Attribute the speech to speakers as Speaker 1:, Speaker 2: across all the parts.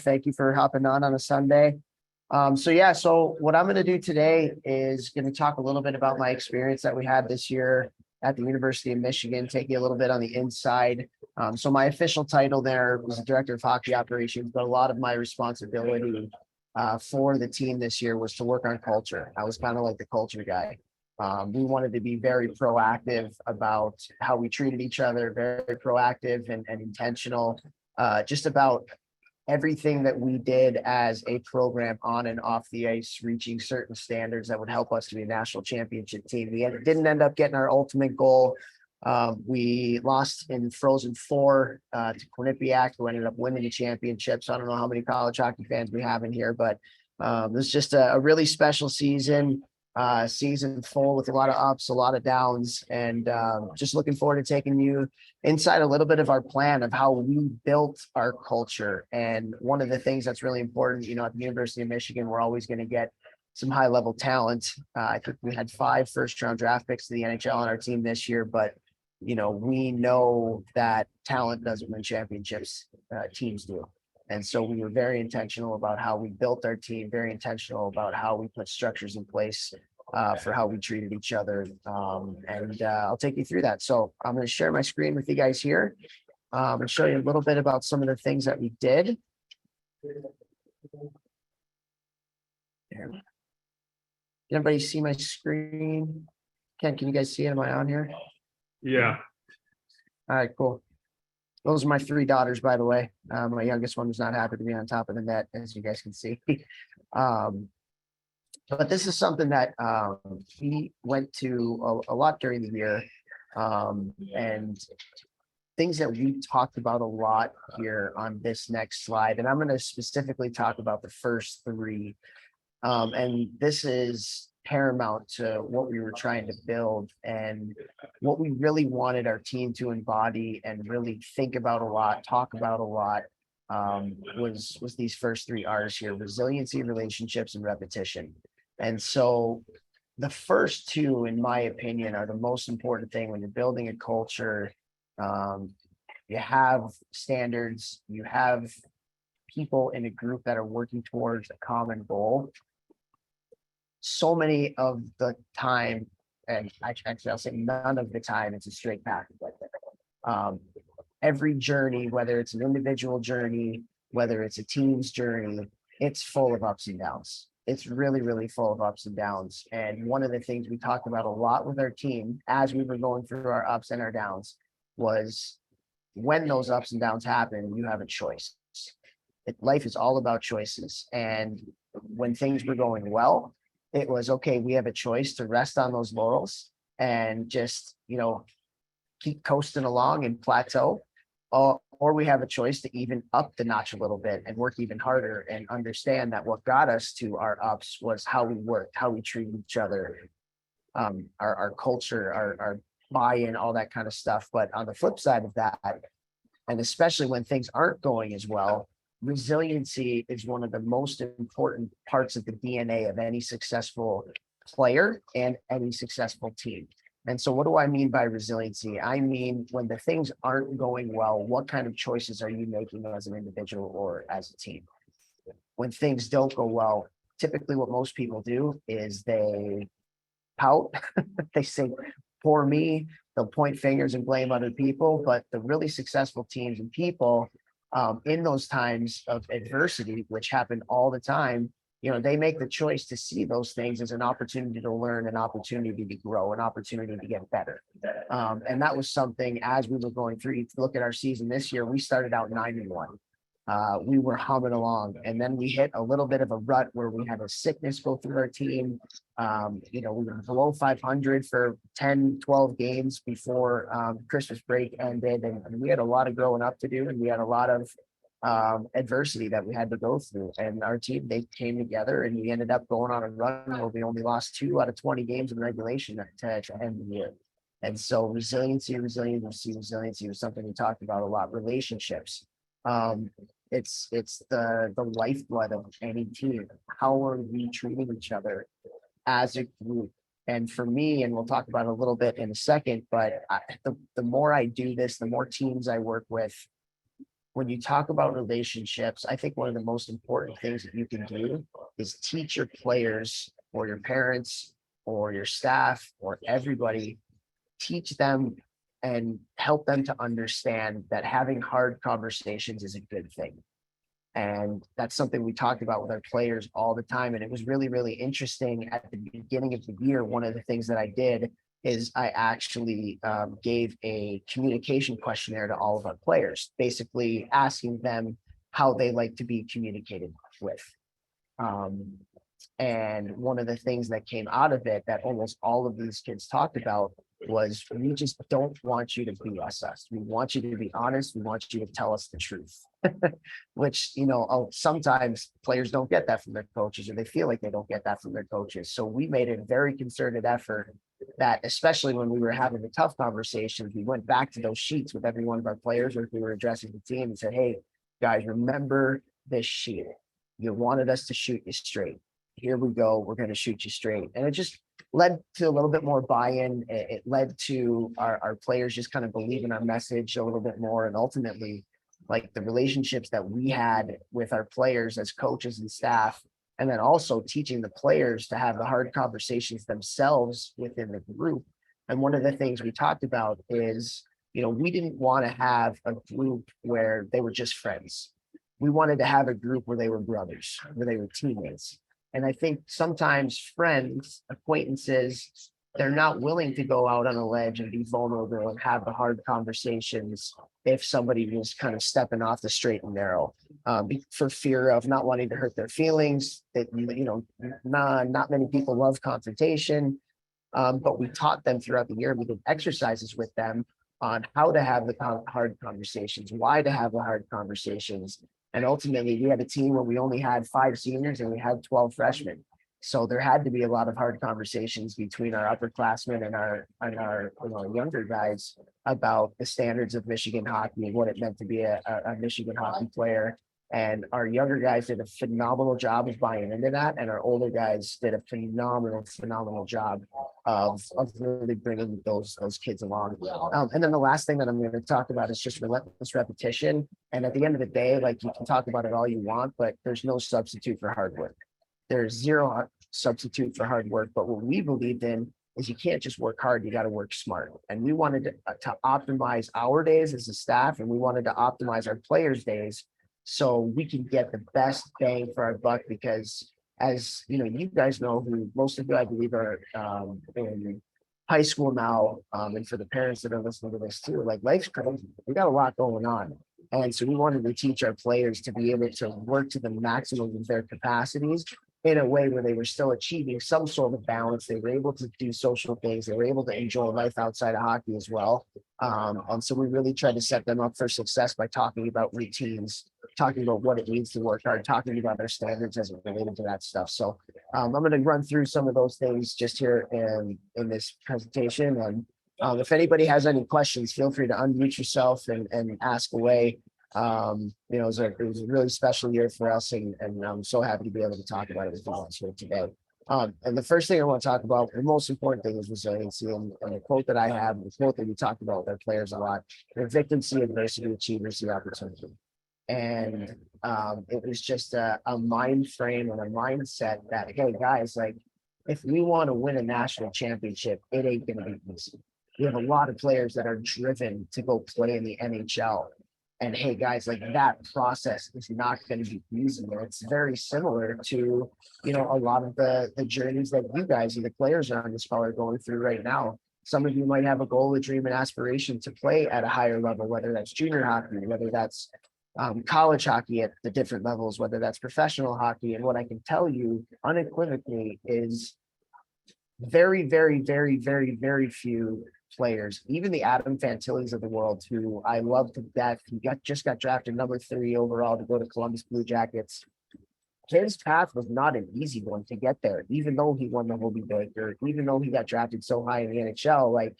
Speaker 1: Thank you for hopping on a Sunday. So what I'm going to do today is going to talk a little bit about my experience that we had this year at the University of Michigan, take you a little bit on the inside. So my official title there was the Director of Hockey Operations, but a lot of my responsibility for the team this year was to work on culture. I was kind of like the culture guy. We wanted to be very proactive about how we treated each other, very proactive and intentional, just about everything that we did as a program on and off the ice, reaching certain standards that would help us to be a national championship team. We didn't end up getting our ultimate goal. We lost in Frozen Four to Quinnipiac, who ended up winning the championship. So I don't know how many college hockey fans we have in here, but it was just a really special season. Season full with a lot of ups, a lot of downs, and just looking forward to taking you inside a little bit of our plan of how we built our culture. And one of the things that's really important, at the University of Michigan, we're always going to get some high level talent. I think we had 5 first-round draft picks to the NHL on our team this year, but we know that talent doesn't win championships, teams do. And so we were very intentional about how we built our team, very intentional about how we put structures in place for how we treated each other. And I'll take you through that. So I'm going to share my screen with you guys here and show you a little bit about some of the things that we did. Can everybody see my screen? Ken, can you guys see it? Am I on here?
Speaker 2: Yeah.
Speaker 1: All right, cool. Those are my 3 daughters, by the way. My youngest one was not happy to be on top of the net, as you guys can see. But this is something that he went to a lot during the year, and things that we talked about a lot here on this next slide. And I'm going to specifically talk about the first 3. And this is paramount to what we were trying to build and what we really wanted our team to embody and really think about a lot, talk about a lot, was these first 3 R's here: resiliency, relationships, and repetition. And so the first 2, in my opinion, are the most important thing when you're building a culture. You have standards, you have people in a group that are working towards a common goal. So many of the time, and actually I'll say none of the time, it's a straight path. Every journey, whether it's an individual journey, whether it's a team's journey, it's full of ups and downs. It's really, really full of ups and downs. And one of the things we talked about a lot with our team as we were going through our ups and our downs was when those ups and downs happen, you have a choice. Life is all about choices. And when things were going well, it was okay, we have a choice to rest on those laurels and just, keep coasting along and plateau. Or we have a choice to even up the notch a little bit and work even harder and understand that what got us to our ups was how we worked, how we treated each other, our culture, our buy-in, all that kind of stuff. But on the flip side of that, and especially when things aren't going as well, resiliency is one of the most important parts of the DNA of any successful player and any successful team. And so what do I mean by resiliency? I mean, when the things aren't going well, what kind of choices are you making as an individual or as a team? When things don't go well, typically what most people do is they pout, they say, poor me, they'll point fingers and blame other people. But the really successful teams and people, in those times of adversity, which happen all the time, they make the choice to see those things as an opportunity to learn, an opportunity to grow, an opportunity to get better. And that was something as we were going through. If you look at our season this year, we started out 9-1. We were humming along, and then we hit a little bit of a rut where we had a sickness go through our team. We were below 500 for 10, 12 games before Christmas break ended, and we had a lot of growing up to do, and we had a lot of adversity that we had to go through. And our team, they came together, and we ended up going on a run where we only lost 2 out of 20 games in regulation to end the year. And so resiliency was something we talked about a lot. Relationships. It's the lifeblood of any team. How are we treating each other as a group? And for me, and we'll talk about it a little bit in a second, but the more I do this, the more teams I work with, when you talk about relationships, I think one of the most important things that you can do is teach your players or your parents or your staff or everybody, teach them and help them to understand that having hard conversations is a good thing. And that's something we talked about with our players all the time. And it was really, really interesting at the beginning of the year. One of the things that I did is I actually gave a communication questionnaire to all of our players, basically asking them how they like to be communicated with. Um, and one of the things that came out of it that almost all of these kids talked about was, we just don't want you to BS us. We want you to be honest. We want you to tell us the truth. Which, sometimes players don't get that from their coaches, or they feel like they don't get that from their coaches. So we made a very concerted effort that, especially when we were having the tough conversations, we went back to those sheets with every one of our players, or if we were addressing the team, and said, hey, guys, remember this sheet. You wanted us to shoot you straight. Here we go. We're going to shoot you straight. And it just led to a little bit more buy-in. It led to our players just kind of believing our message a little bit more. And ultimately, like, the relationships that we had with our players as coaches and staff, and then also teaching the players to have the hard conversations themselves within the group. And one of the things we talked about is, we didn't want to have a group where they were just friends. We wanted to have a group where they were brothers, where they were teammates. And I think sometimes friends, acquaintances, they're not willing to go out on a ledge and be vulnerable and have the hard conversations if somebody was kind of stepping off the straight and narrow, for fear of not wanting to hurt their feelings. That, not many people love confrontation, but we taught them throughout the year. We did exercises with them on how to have the hard conversations, why to have the hard conversations. And ultimately, we had a team where we only had 5 seniors and we had 12 freshmen. So there had to be a lot of hard conversations between our upperclassmen and our younger guys about the standards of Michigan hockey and what it meant to be a Michigan hockey player. And our younger guys did a phenomenal job of buying into that, and our older guys did a phenomenal job of really bringing those kids along. And then the last thing that I'm going to talk about is just relentless repetition. And at the end of the day, like, you can talk about it all you want, but there's no substitute for hard work. There's zero substitute for hard work. But what we believed in is, you can't just work hard, you got to work smart. And we wanted to optimize our days as a staff, and we wanted to optimize our players' days so we can get the best bang for our buck. Because, as you guys know, who most of you, I believe, are in high school now, and for the parents that are listening to this too, like, life's crazy. We got a lot going on. And so we wanted to teach our players to be able to work to the maximum of their capacities in a way where they were still achieving some sort of balance. They were able to do social things. They were able to enjoy life outside of hockey as well. And so we really tried to set them up for success by talking about routines, talking about what it means to work hard, talking about their standards as it related to that stuff. So I'm going to run through some of those things just here in this presentation. And if anybody has any questions, feel free to unmute yourself and ask away. It was a really special year for us, and I'm so happy to be able to talk about it with you guys here today. And the first thing I want to talk about, the most important thing, is resiliency. And the quote that I have, the quote that we talked about with our players a lot: the victim see adversity, achievers see opportunity. And it was just a mind frame and a mindset that, hey guys, like, if we want to win a national championship, it ain't going to be easy. We have a lot of players that are driven to go play in the NHL. And hey guys, like, that process is not going to be easy. And it's very similar to, a lot of the journeys that you guys and the players on this call are going through right now. Some of you might have a goal, a dream, an aspiration to play at a higher level, whether that's junior hockey, whether that's college hockey at the different levels, whether that's professional hockey. And what I can tell you unequivocally is very, very, very, very, very few players, even the Adam Fantillis of the world, who I love to death. He just got drafted number 3 overall to go to Columbus Blue Jackets. His path was not an easy one to get there, even though he won the Hobie Baker, even though he got drafted so high in the NHL. Like,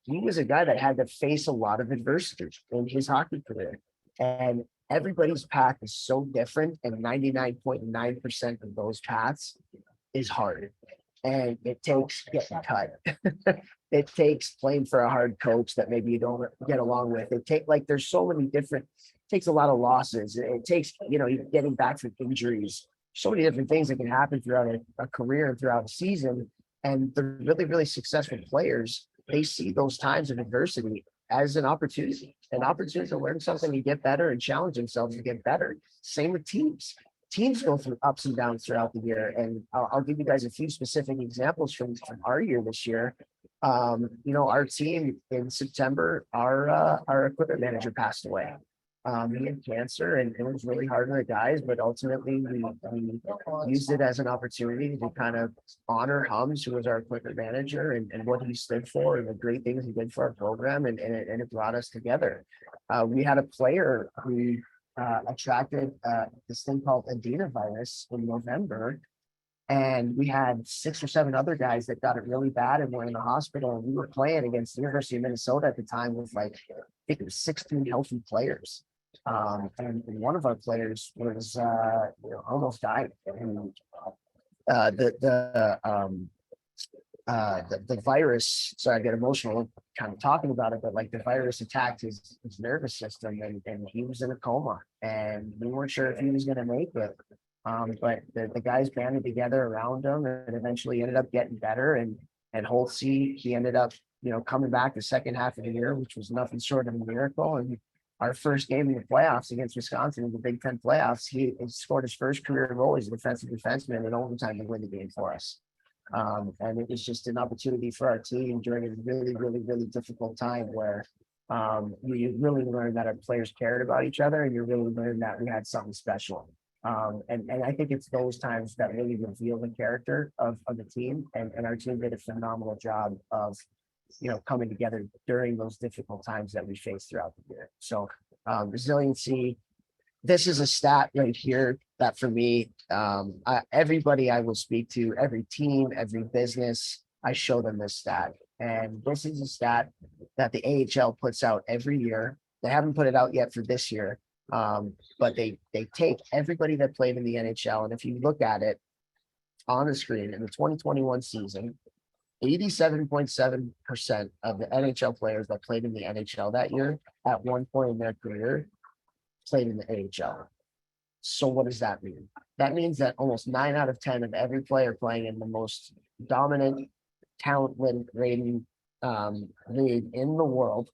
Speaker 1: he was a guy that had to face a lot of adversity in his hockey career. And everybody's path is so different, and 99.9% of those paths is hard. And it takes getting cut. It takes playing for a hard coach that maybe you don't get along with. There's so many different takes a lot of losses. It takes, getting back from injuries, so many different things that can happen throughout a career and throughout a season. And the really, really successful players, they see those times of adversity as an opportunity to learn something and get better and challenge themselves to get better. Same with teams. Teams go through ups and downs throughout the year. And I'll give you guys a few specific examples from our year this year. Our team in September, our equipment manager passed away. He had cancer, and it was really hard on the guys, but ultimately we used it as an opportunity to kind of honor Hums, who was our equipment manager, and what he stood for and the great things he did for our program, and it brought us together. We had a player who attracted this thing called adenovirus in November, and we had 6 or 7 other guys that got it really bad and were in the hospital. And we were playing against the University of Minnesota at the time with I think it was 16 healthy players. And one of our players was almost died. And the virus, sorry, I get emotional kind of talking about it, but the virus attacked his nervous system, and he was in a coma, and we weren't sure if he was going to make it. But the guys banded together around him and eventually ended up getting better. And Holtzy, he ended up, coming back the second half of the year, which was nothing short of a miracle. And our first game in the playoffs against Wisconsin in the Big Ten playoffs, he scored his first career goal as a defensive defenseman in overtime to win the game for us. And it was just an opportunity for our team during a really, really, really difficult time where we really learned that our players cared about each other, and you really learned that we had something special. And I think it's those times that really reveal the character of the team, and our team did a phenomenal job of coming together during those difficult times that we faced throughout the year. So resiliency, this is a stat right here that for me, everybody I will speak to, every team, every business, I show them this stat. And this is a stat that the AHL puts out every year. They haven't put it out yet for this year, but they take everybody that played in the NHL. And if you look at it on the screen in the 2021 season, 87.7% of the NHL players that played in the NHL that year at one point in their career played in the AHL. So what does that mean? That means that almost 9 out of 10 of every player playing in the most dominant talent rating league in the world,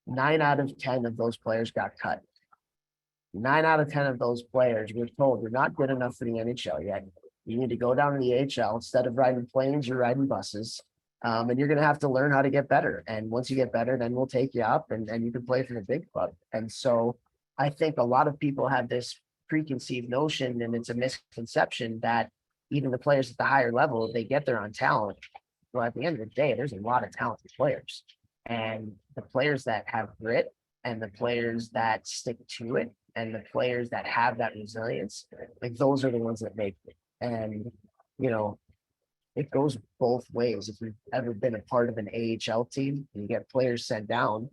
Speaker 1: 9 out of 10 of those players got cut. 9 out of 10 of those players were told, you're not good enough for the NHL yet. You need to go down to the AHL. Instead of riding planes, you're riding buses. And you're going to have to learn how to get better. And once you get better, then we'll take you up and you can play for the big club. And so I think a lot of people have this preconceived notion, and it's a misconception, that even the players at the higher level, they get there on talent. Well, at the end of the day, there's a lot of talented players. And the players that have grit, and the players that stick to it, and the players that have that resilience, those are the ones that make it. And, it goes both ways. If you've ever been a part of an AHL team and you get players sent down,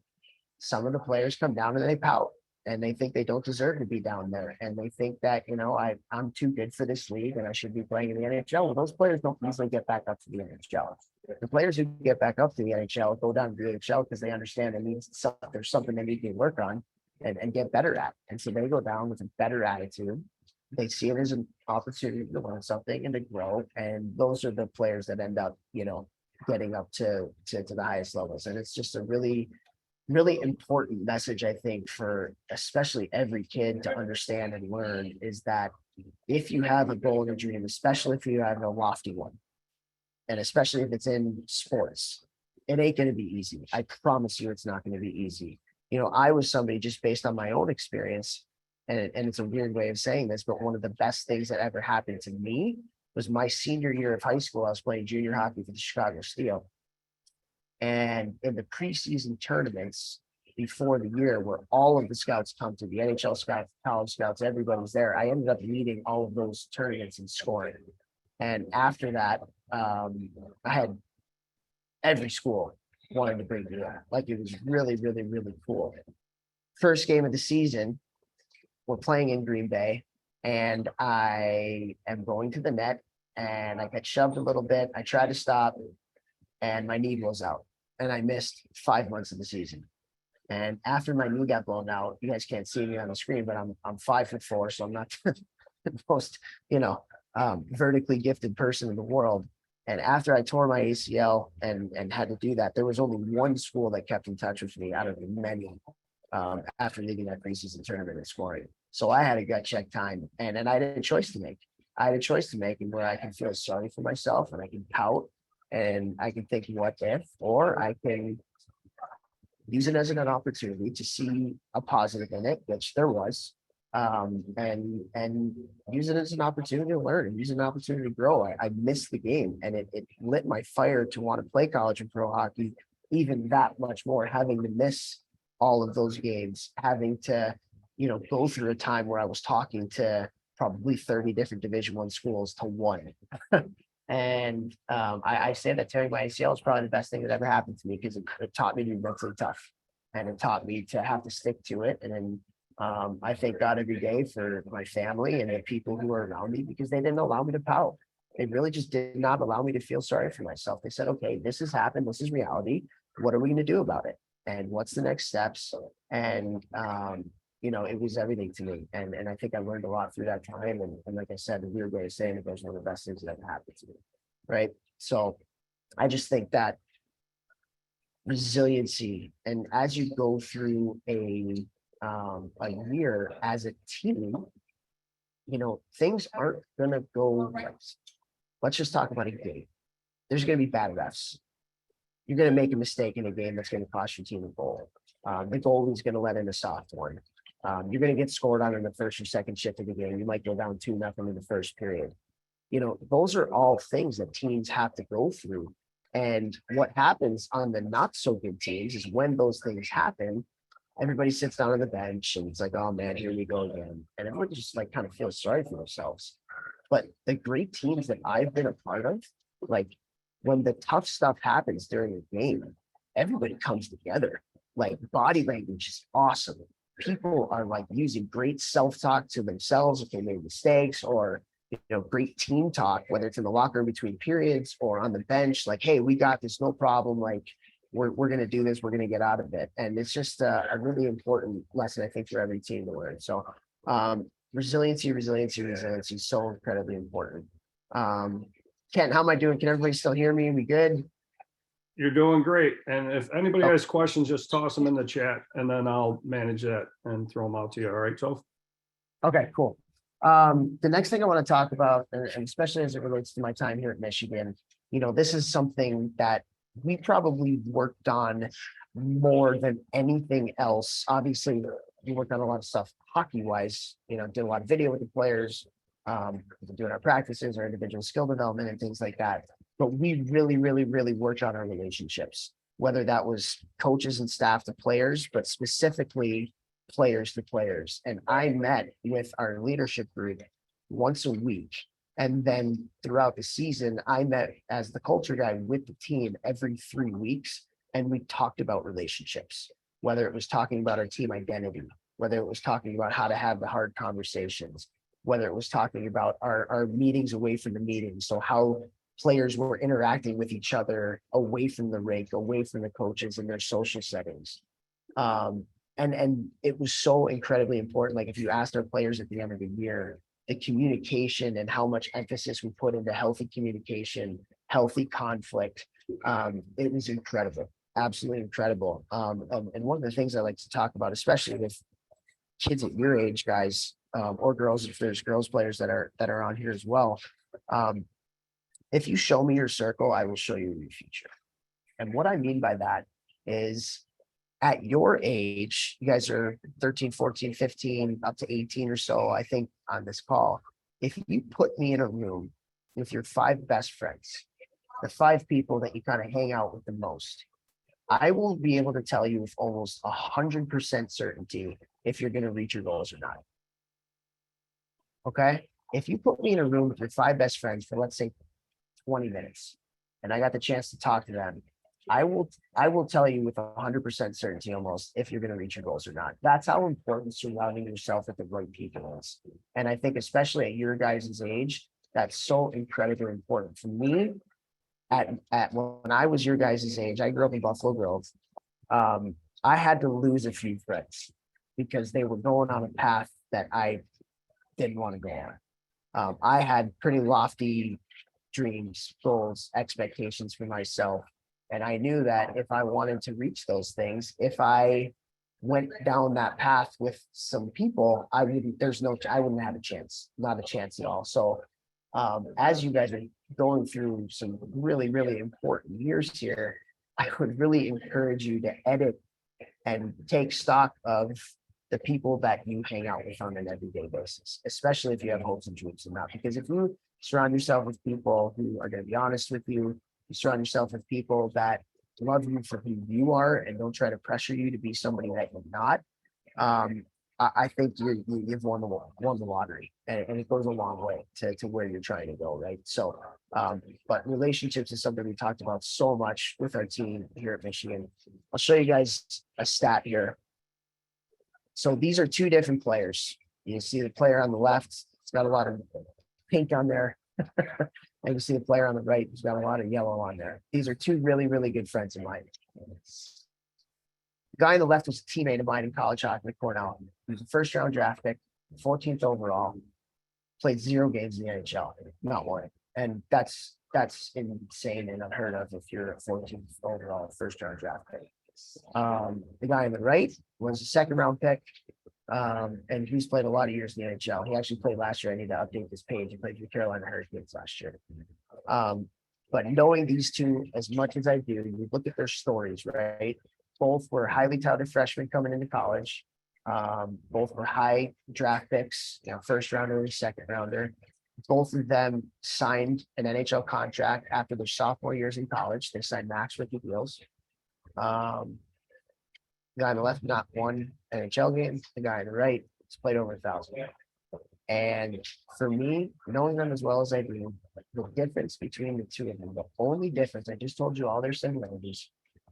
Speaker 1: some of the players come down and they pout, and they think they don't deserve to be down there. And they think that, I'm too good for this league and I should be playing in the NHL. Well, those players don't easily get back up to the NHL. The players who get back up to the NHL go down to the AHL because they understand there's something they need to work on and get better at. And so they go down with a better attitude. They see it as an opportunity to learn something and to grow. And those are the players that end up, getting up to the highest levels. And it's just a really, really important message, I think, for especially every kid to understand and learn, is that if you have a goal and a dream, especially if you have a lofty one, and especially if it's in sports, it ain't going to be easy. I promise you it's not going to be easy. I was somebody, just based on my own experience, and it's a weird way of saying this, but one of the best things that ever happened to me was my senior year of high school. I was playing junior hockey for the Chicago Steel. And in the preseason tournaments before the year, where all of the scouts come to, the NHL scouts, college scouts, everybody's there, I ended up leading all of those tournaments in scoring. And after that, I had every school wanted to bring me in. It was really, really, really cool. First game of the season, we're playing in Green Bay, and I am going to the net, and I get shoved a little bit. I try to stop, and my knee blows out, and I missed 5 months of the season. And after my knee got blown out, you guys can't see me on the screen, but I'm 5'4", so I'm not the most, vertically gifted person in the world. And after I tore my ACL and had to do that, there was only one school that kept in touch with me out of the many, after leaving that preseason tournament and scoring. So I had a gut check time, and I had a choice to make. I had a choice to make, and where I can feel sorry for myself and I can pout and I can think what if, or I can use it as an opportunity to see a positive in it, which there was, and use it as an opportunity to learn and use it as an opportunity to grow. I missed the game, and it lit my fire to want to play college and pro hockey even that much more, having to miss all of those games, having to, go through a time where I was talking to probably 30 different Division I schools to one. And I say that tearing my ACL is probably the best thing that ever happened to me, because it taught me to be mentally tough, and it taught me to have to stick to it. And then I thank God every day for my family and the people who are around me, because they didn't allow me to pout. They really just did not allow me to feel sorry for myself. They said, okay, this has happened. This is reality. What are we going to do about it? And what's the next steps? And it was everything to me. And I think I learned a lot through that time. And like I said, the weird way of saying it, was one of the best things that ever happened to me. Right. So I just think that resiliency, and as you go through a year as a team, things aren't gonna go right. Let's just talk about a game. There's gonna be bad refs. You're gonna make a mistake in a game that's gonna cost your team a goal. The goalie's gonna let in a soft one. You're gonna get scored on in the first or second shift of the game. You might go down 2-0 in the first period. Those are all things that teams have to go through. And what happens on the not so good teams is, when those things happen, everybody sits down on the bench and it's like, oh man, here we go again. And everyone just like kind of feels sorry for themselves. But the great teams that I've been a part of, like, when the tough stuff happens during a game, everybody comes together. Like, body language is awesome. People are like using great self-talk to themselves if they made mistakes, or great team talk, whether it's in the locker room between periods or on the bench, like, hey, we got this, no problem. Like, we're going to do this. We're going to get out of it. And it's just a really important lesson, I think, for every team to learn. So resiliency is so incredibly important. Ken, how am I doing? Can everybody still hear me? We good?
Speaker 2: You're doing great. And if anybody has questions, just toss them in the chat, and then I'll manage that and throw them out to you. All right, Toph?
Speaker 1: Okay, cool. The next thing I want to talk about, and especially as it relates to my time here at Michigan, this is something that we probably worked on more than anything else. Obviously, we worked on a lot of stuff hockey-wise, did a lot of video with the players, doing our practices, our individual skill development and things like that. But we really, really, really worked on our relationships, whether that was coaches and staff to players, but specifically players to players. And I met with our leadership group once a week. And then throughout the season, I met as the culture guy with the team every 3 weeks. And we talked about relationships, whether it was talking about our team identity, whether it was talking about how to have the hard conversations, whether it was talking about our meetings away from the meetings. So how players were interacting with each other away from the rink, away from the coaches in their social settings. And it was so incredibly important. Like, if you asked our players at the end of the year, the communication and how much emphasis we put into healthy communication, healthy conflict, it was incredible, absolutely incredible. And one of the things I like to talk about, especially with kids at your age, guys, or girls, if there's girls players that are on here as well. If you show me your circle, I will show you your future. And what I mean by that is, at your age, you guys are 13, 14, 15, up to 18 or so, I think, on this call. If you put me in a room with your 5 best friends, the 5 people that you kind of hang out with the most, I will be able to tell you with almost 100% certainty if you're going to reach your goals or not. Okay? If you put me in a room with your 5 best friends for, let's say, 20 minutes, and I got the chance to talk to them, I will tell you with 100% certainty almost if you're going to reach your goals or not. That's how important surrounding yourself with the right people is. And I think especially at your guys' age, that's so incredibly important. For me, at when I was your guys' age, I grew up in Buffalo Grove. I had to lose a few friends because they were going on a path that I didn't want to go on. I had pretty lofty dreams, goals, expectations for myself. And I knew that if I wanted to reach those things, if I went down that path with some people, I wouldn't have a chance, not a chance at all. So, as you guys are going through some really, really important years here, I would really encourage you to edit and take stock of the people that you hang out with on an everyday basis, especially if you have hopes and dreams and not. Because if you surround yourself with people who are going to be honest with you, you surround yourself with people that love you for who you are and don't try to pressure you to be somebody that you're not. I think you've won the lottery, and it goes a long way to where you're trying to go, right? So, but relationships is something we talked about so much with our team here at Michigan. I'll show you guys a stat here. So these are two different players. You see the player on the left, it's got a lot of pink on there. And you see the player on the right, who's got a lot of yellow on there. These are two really, really good friends of mine. The guy on the left was a teammate of mine in college hockey at Cornell. He was a first round draft pick, 14th overall, played 0 games in the NHL, not one. And that's insane and unheard of if you're a 14th overall first round draft pick. The guy on the right was a second round pick. And he's played a lot of years in the NHL. He actually played last year. I need to update this page. He played for the Carolina Hurricanes last year. But knowing these two as much as I do, you look at their stories, right? Both were highly touted freshmen coming into college. Both were high draft picks, first rounder, second rounder. Both of them signed an NHL contract after their sophomore years in college. They signed max rookie deals. The guy on the left not one NHL game. The guy on the right has played over 1,000. And for me, knowing them as well as I do, the difference between the two of them, the only difference, I just told you all their similarities.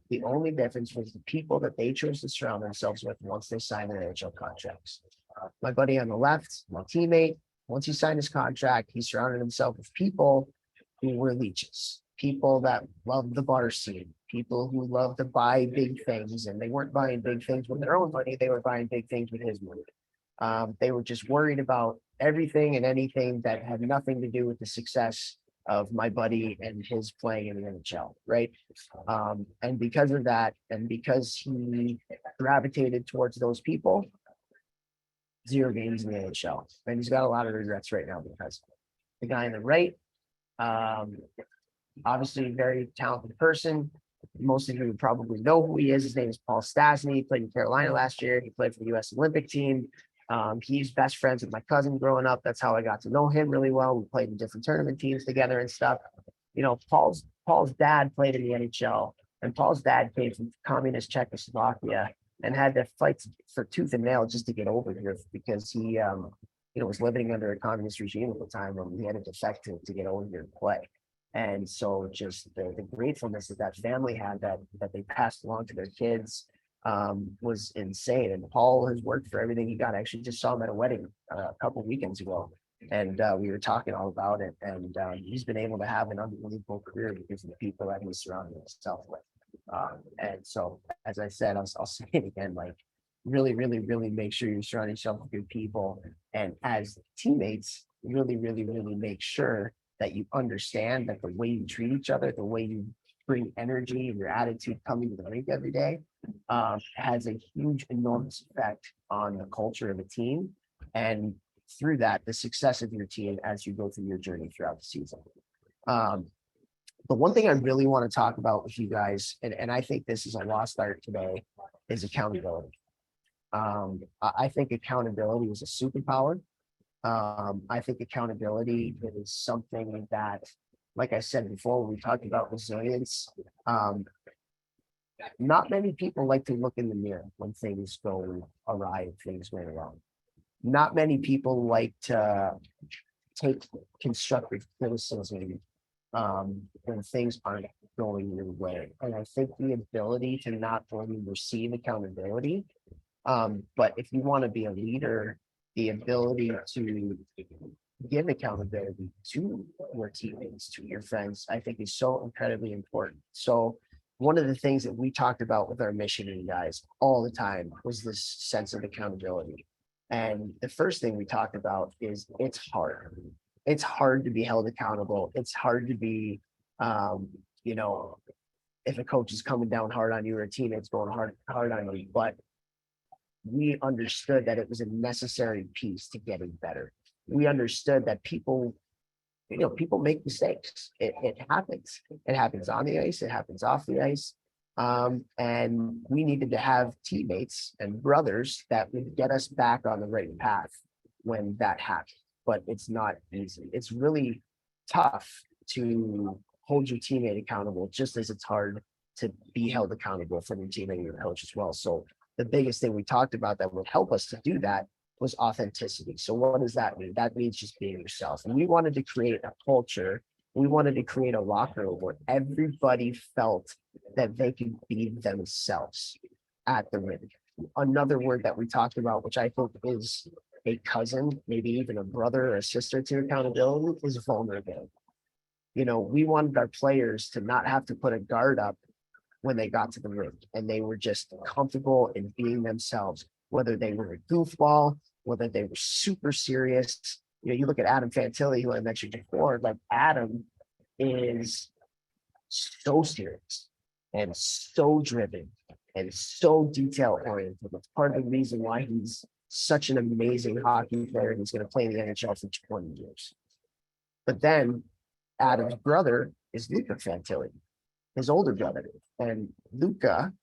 Speaker 1: The only difference was the people that they chose to surround themselves with once they signed their NHL contracts. My buddy on the left, my teammate, once he signed his contract, he surrounded himself with people who were leeches, people that loved the bar scene, people who loved to buy big things, and they weren't buying big things with their own money, they were buying big things with his money. They were just worried about everything and anything that had nothing to do with the success of my buddy and his playing in the NHL, right? And because of that, and because he gravitated towards those people, 0 games in the NHL. And he's got a lot of regrets right now because the guy on the right, obviously a very talented person. Most of you probably know who he is. His name is Paul Stastny. He played in Carolina last year. He played for the U.S. Olympic team. He's best friends with my cousin growing up. That's how I got to know him really well. We played in different tournament teams together and stuff. Paul's dad played in the NHL, and Paul's dad came from communist Czechoslovakia and had to fight for tooth and nail just to get over here because he, was living under a communist regime at the time when he had to defect to get over here and play. And so just the gratefulness that family had that they passed along to their kids was insane. And Paul has worked for everything he got. I actually just saw him at a wedding a couple weekends ago. And we were talking all about it. And he's been able to have an unbelievable career because of the people that he's surrounded himself with. And so, as I said, I'll say it again, like really, really, really make sure you're surrounding yourself with good people. And as teammates, really, really, really make sure that you understand that the way you treat each other, the way you bring energy and your attitude coming to the rink every day has a huge, enormous effect on the culture of a team. And through that, the success of your team as you go through your journey throughout the season. But one thing I really want to talk about with you guys, and I think this is a lost art today, is accountability. I think accountability is a superpower. I think accountability is something that, like I said before, when we talked about resilience, not many people like to look in the mirror when things go awry and things go wrong. Not many people like to take constructive criticism when things aren't going your way. And I think the ability to not only receive accountability, but if you want to be a leader, the ability to give accountability to your teammates, to your friends, I think is so incredibly important. So one of the things that we talked about with our Michigan guys all the time was this sense of accountability. And the first thing we talked about is it's hard. It's hard to be held accountable. It's hard to be, um, you know, if a coach is coming down hard on you or a teammate's going hard on you, but we understood that it was a necessary piece to getting better. We understood that people, people make mistakes. It happens. It happens on the ice. It happens off the ice. And we needed to have teammates and brothers that would get us back on the right path when that happened. But it's not easy. It's really tough to hold your teammate accountable, just as it's hard to be held accountable from your teammate and your coach as well. So the biggest thing we talked about that would help us to do that was authenticity. So what does that mean? That means just being yourself. And we wanted to create a culture. We wanted to create a locker room where everybody felt that they could be themselves at the rink. Another word that we talked about, which I think is a cousin, maybe even a brother or a sister to accountability, is vulnerability. We wanted our players to not have to put a guard up when they got to the rink, and they were just comfortable in being themselves, whether they were a goofball, whether they were super serious. You look at Adam Fantilli, who I mentioned before, like Adam is so serious and so driven and so detail oriented. That's part of the reason why he's such an amazing hockey player. He's going to play in the NHL for 20 years. But then Adam's brother is Luca Fantilli, his older brother. And Luca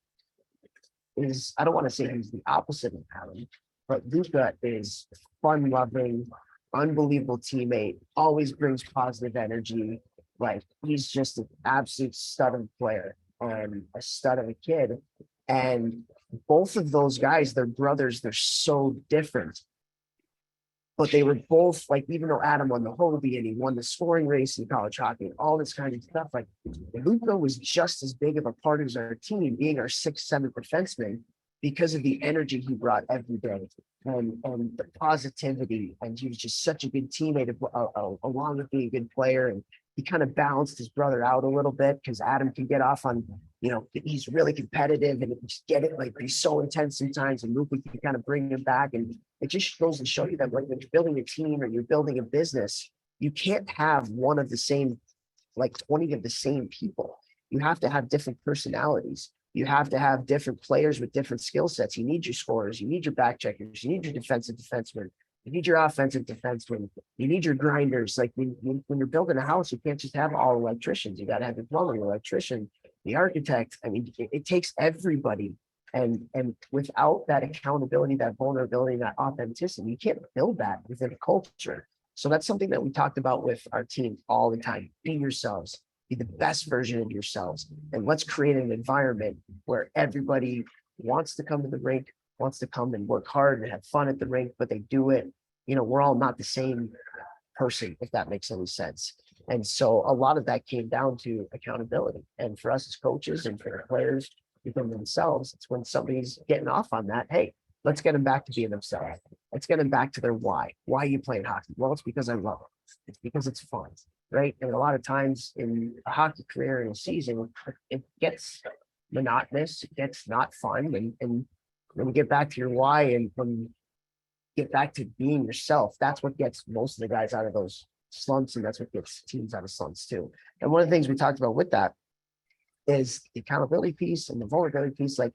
Speaker 1: is, I don't want to say he's the opposite of Adam, but Luca is fun-loving, unbelievable teammate, always brings positive energy. Like, he's just an absolute stud of a player and a stud of a kid. And both of those guys, they're brothers, they're so different. But they were both, like, even though Adam won the Hobie and he won the scoring race in college hockey and all this kind of stuff, like, Luca was just as big of a part of our team, being our sixth, seventh defenseman, because of the energy he brought every day and the positivity. And he was just such a good teammate along with being a good player. And he kind of balanced his brother out a little bit, because Adam can get off on, he's really competitive and just get it, like, he's so intense sometimes, and Luca can kind of bring him back. And it just goes to show you that, like, when you're building a team or you're building a business, you can't have one of the same, like 20 of the same people. You have to have different personalities. You have to have different players with different skill sets. You need your scorers, you need your back checkers, you need your defensive defensemen, you need your offensive defensemen, you need your grinders. Like, when you're building a house, you can't just have all electricians. You got to have the plumber, the electrician, the architect. I mean, it takes everybody. And without that accountability, that vulnerability, that authenticity, you can't build that within a culture. So that's something that we talked about with our team all the time. Be yourselves, be the best version of yourselves. And let's create an environment where everybody wants to come to the rink, wants to come and work hard and have fun at the rink, but they do it. We're all not the same person, if that makes any sense. And so a lot of that came down to accountability. And for us as coaches and for the players within themselves, it's when somebody's getting off on that, hey, let's get them back to being themselves. Let's get them back to their why. Why are you playing hockey? Well, it's because I love it. It's because it's fun, right? And a lot of times in a hockey career in a season, it gets monotonous, it gets not fun. And when you get back to your why and when you get back to being yourself, that's what gets most of the guys out of those slumps, and that's what gets teams out of slumps too. And one of the things we talked about with that is the accountability piece and the vulnerability piece. Like,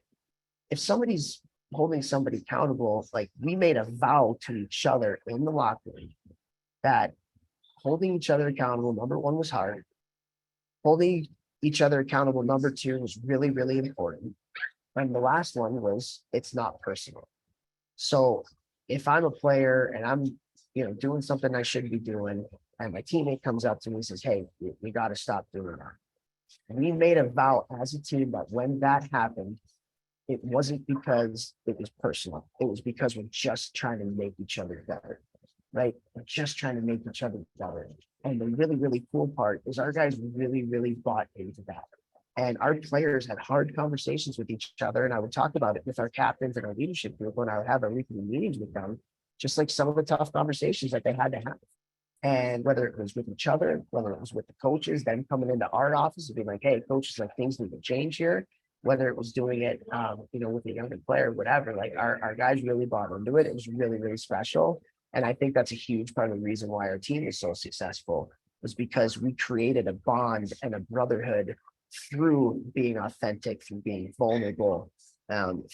Speaker 1: if somebody's holding somebody accountable, like, we made a vow to each other in the locker room that holding each other accountable, number one, was hard. Holding each other accountable, number two, was really, really important. And the last one was, it's not personal. So if I'm a player and I'm, doing something I shouldn't be doing, and my teammate comes up to me and says, hey, we got to stop doing that. And we made a vow as a team that when that happened, it wasn't because it was personal. It was because we're just trying to make each other better, right? We're just trying to make each other better. And the really, really cool part is our guys really, really bought into that. And our players had hard conversations with each other. And I would talk about it with our captains and our leadership group when I would have our weekly meetings with them, just like some of the tough conversations that they had to have. And whether it was with each other, whether it was with the coaches, then coming into our office and being like, hey, coaches, like things need to change here. Whether it was doing it, with a younger player, whatever, like our guys really bought into it. It was really, really special. And I think that's a huge part of the reason why our team is so successful, was because we created a bond and a brotherhood through being authentic, through being vulnerable,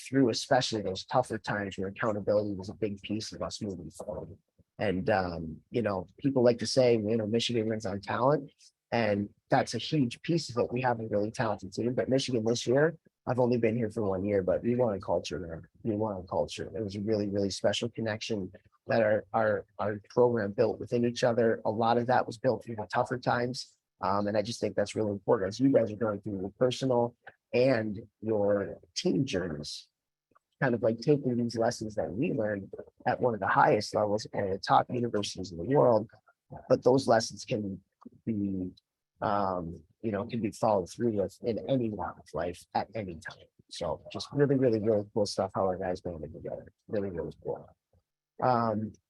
Speaker 1: through especially those tougher times where accountability was a big piece of us moving forward. And people like to say, Michigan wins on talent, and that's a huge piece of it. We have a really talented team, but Michigan this year, I've only been here for 1 year, but we want a culture there. We want a culture. It was a really, really special connection that our program built within each other. A lot of that was built through the tougher times. And I just think that's really important as you guys are going through your personal and your team journeys, kind of like taking these lessons that we learned at one of the highest levels and the top universities in the world. But those lessons can be, can be followed through with in any walk of life at any time. So just really, really, really cool stuff how our guys band it together. Really, really cool. I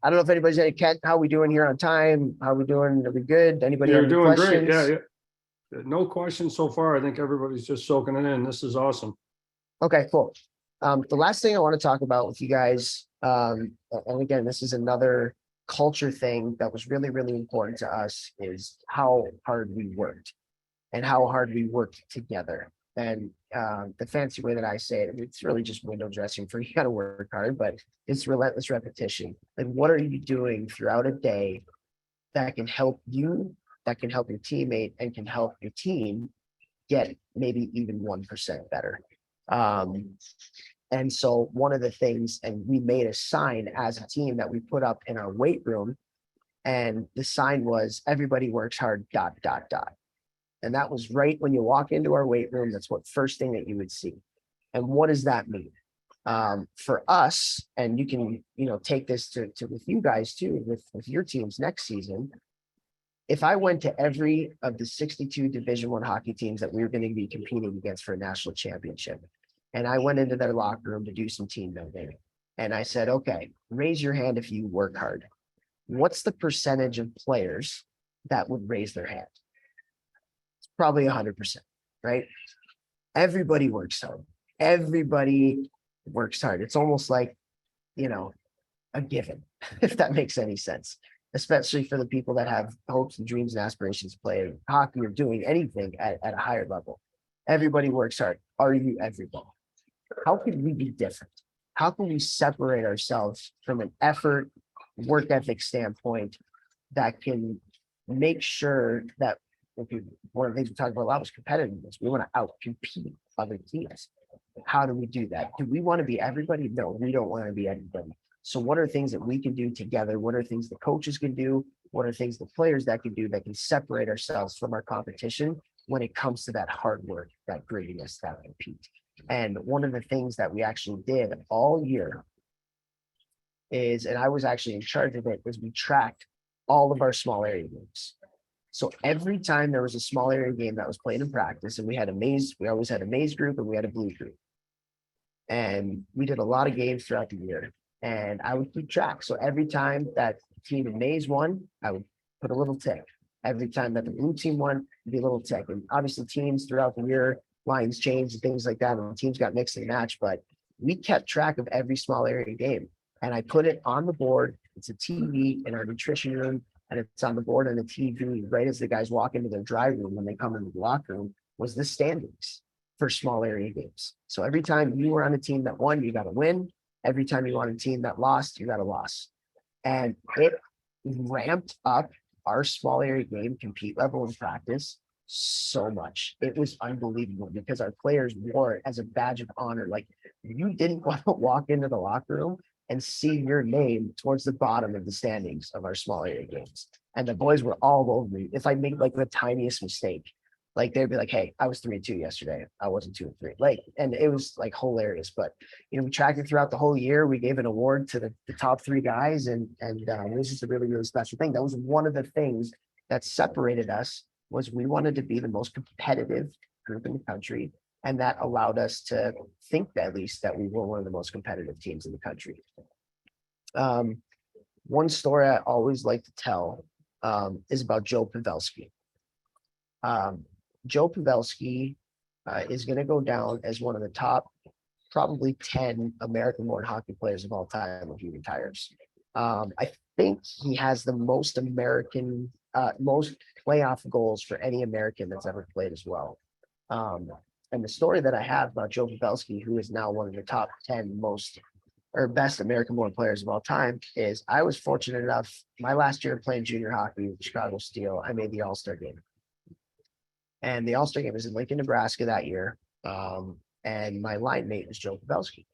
Speaker 1: don't know if anybody's any Kent, how we doing here on time? How we doing? Are we good? Anybody
Speaker 2: You're
Speaker 1: have any
Speaker 2: doing
Speaker 1: questions?
Speaker 2: great. Yeah. No questions so far. I think everybody's just soaking it in. This is awesome.
Speaker 1: Okay, cool. The last thing I want to talk about with you guys, and again, this is another culture thing that was really, really important to us, is how hard we worked and how hard we worked together. And the fancy way that I say it, it's really just window dressing for you got to work hard, but it's relentless repetition. Like, what are you doing throughout a day that can help you, that can help your teammate, and can help your team get maybe even 1% better? And so one of the things, and we made a sign as a team that we put up in our weight room, and the sign was, everybody works hard, ... And that was right when you walk into our weight room. That's what first thing that you would see. And what does that mean? For us, and you can, take this to with you guys too, with your teams next season. If I went to every of the 62 Division I hockey teams that we were going to be competing against for a national championship, and I went into their locker room to do some team building, and I said, okay, raise your hand if you work hard. What's the percentage of players that would raise their hand? It's probably 100%, right? Everybody works hard. Everybody works hard. It's almost like, a given, if that makes any sense, especially for the people that have hopes and dreams and aspirations to play hockey or doing anything at a higher level. Everybody works hard. Are you everybody? How can we be different? How can we separate ourselves from an effort, work ethic standpoint that can make sure that, one of the things we talked about a lot was competitiveness. We want to out-compete other teams. How do we do that? Do we want to be everybody? No, we don't want to be everybody. So what are things that we can do together? What are things the coaches can do? What are things the players that can do that can separate ourselves from our competition when it comes to that hard work, that grittiness, that compete? And one of the things that we actually did all year is, and I was actually in charge of it, was we tracked all of our small area games. So every time there was a small area game that was played in practice, and we always had a maize group and we had a blue group. And we did a lot of games throughout the year, and I would keep track. So every time that team in maize won, I would put a little tick. Every time that the blue team won, it'd be a little tick. And obviously teams throughout the year, lines changed and things like that, and the teams got mixed and matched, but we kept track of every small area game. And I put it on the board. It's a TV in our nutrition room, and it's on the board on the TV right as the guys walk into their dry room when they come into the locker room, was the standings for small area games. So every time you were on a team that won, you got to win. Every time you were on a team that lost, you got a loss. And it ramped up our small area game compete level in practice so much. It was unbelievable because our players wore it as a badge of honor. Like, you didn't want to walk into the locker room and see your name towards the bottom of the standings of our small area games. And the boys were all over me. If I made like the tiniest mistake, like they'd be like, hey, I was 3-2 yesterday. I wasn't 2-3. Like, and it was like hilarious. But we tracked it throughout the whole year. We gave an award to the top 3 guys, and it was just a really, really special thing. That was one of the things that separated us, was we wanted to be the most competitive group in the country. And that allowed us to think, at least, that we were one of the most competitive teams in the country. One story I always like to tell is about Joe Pavelski. Um, Joe Pavelski is going to go down as one of the top, probably 10 American-born hockey players of all time when he retires. I think he has the most playoff goals for any American that's ever played as well. And the story that I have about Joe Pavelski, who is now one of the top 10 most or best American-born players of all time, is I was fortunate enough my last year playing junior hockey with Chicago Steel. I made the All-Star game, and the All-Star game was in Lincoln, Nebraska that year. And my line mate was Joe Pavelski.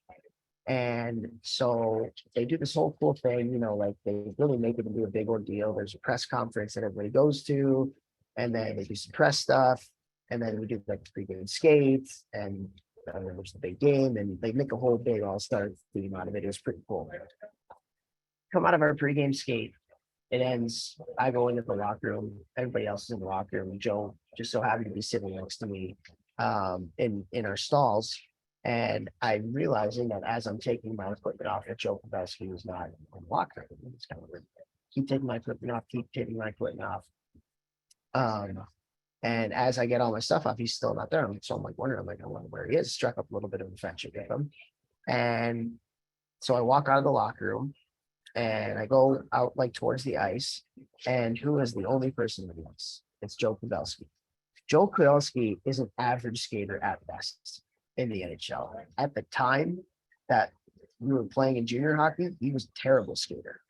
Speaker 1: And so they do this whole cool thing, like they really make it into a big ordeal. There's a press conference that everybody goes to, and then they do some press stuff, and then we do like the pregame skates, and then there's the big game, and they make a whole big all-star theme out of it. It was pretty cool. Come out of our pregame skate, it ends. I go into the locker room. Everybody else is in the locker room. Joe just so happened to be sitting next to me in our stalls. And I'm realizing that as I'm taking my equipment off, that Joe Pavelski was not in the locker room. It's kind of weird. Keep taking my equipment off, keep taking my equipment off. And as I get all my stuff off, he's still not there. So I'm like wondering, I wonder where he is. Struck up a little bit of a friendship with him. And so I walk out of the locker room and I go out like towards the ice. And who is the only person in the ice? It's Joe Pavelski. Joe Pavelski is an average skater at best in the NHL. At the time that we were playing in junior hockey, he was a terrible skater.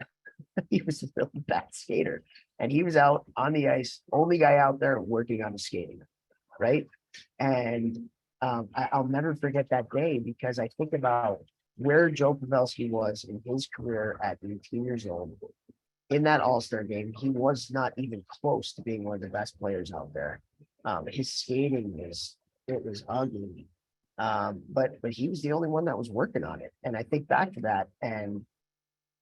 Speaker 1: He was a really bad skater. And he was out on the ice, only guy out there working on the skating, right? And I'll never forget that day because I think about where Joe Pavelski was in his career at 18 years old. In that All-Star game, he was not even close to being one of the best players out there. His skating was ugly. But he was the only one that was working on it. And I think back to that, and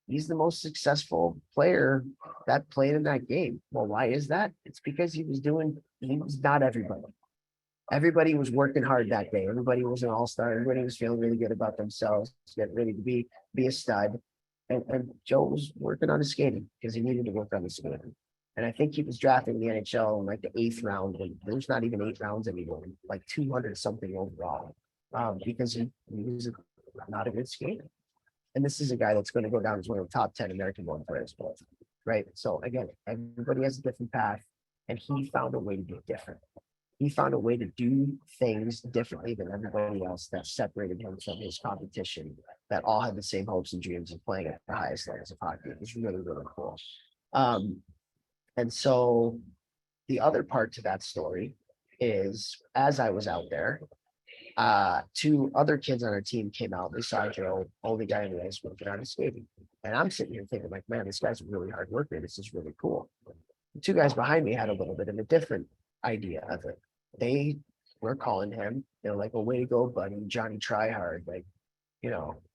Speaker 1: he's the most successful player that played in that game. Well, why is that? It's because he was not everybody. Everybody was working hard that day. Everybody was an all-star. Everybody was feeling really good about themselves, getting ready to be a stud. And Joe was working on his skating because he needed to work on his skating. And I think he was drafted in the NHL in like the 8th round, and there's not even 8 rounds anymore, like 200 something overall, because he was not a good skater. And this is a guy that's going to go down as one of the top 10 American-born players, right? So again, everybody has a different path, and he found a way to be different. He found a way to do things differently than everybody else that separated him from his competition, that all had the same hopes and dreams of playing at the highest levels of hockey. It was really, really cool. And so the other part to that story is, as I was out there, 2 other kids on our team came out. They saw Joe, only guy in the ice, working on his skating. And I'm sitting here thinking, like, man, this guy's a really hard worker. This is really cool. The 2 guys behind me had a little bit of a different idea of it. They were calling him, like, a way to go, buddy, Johnny Tryhard, like,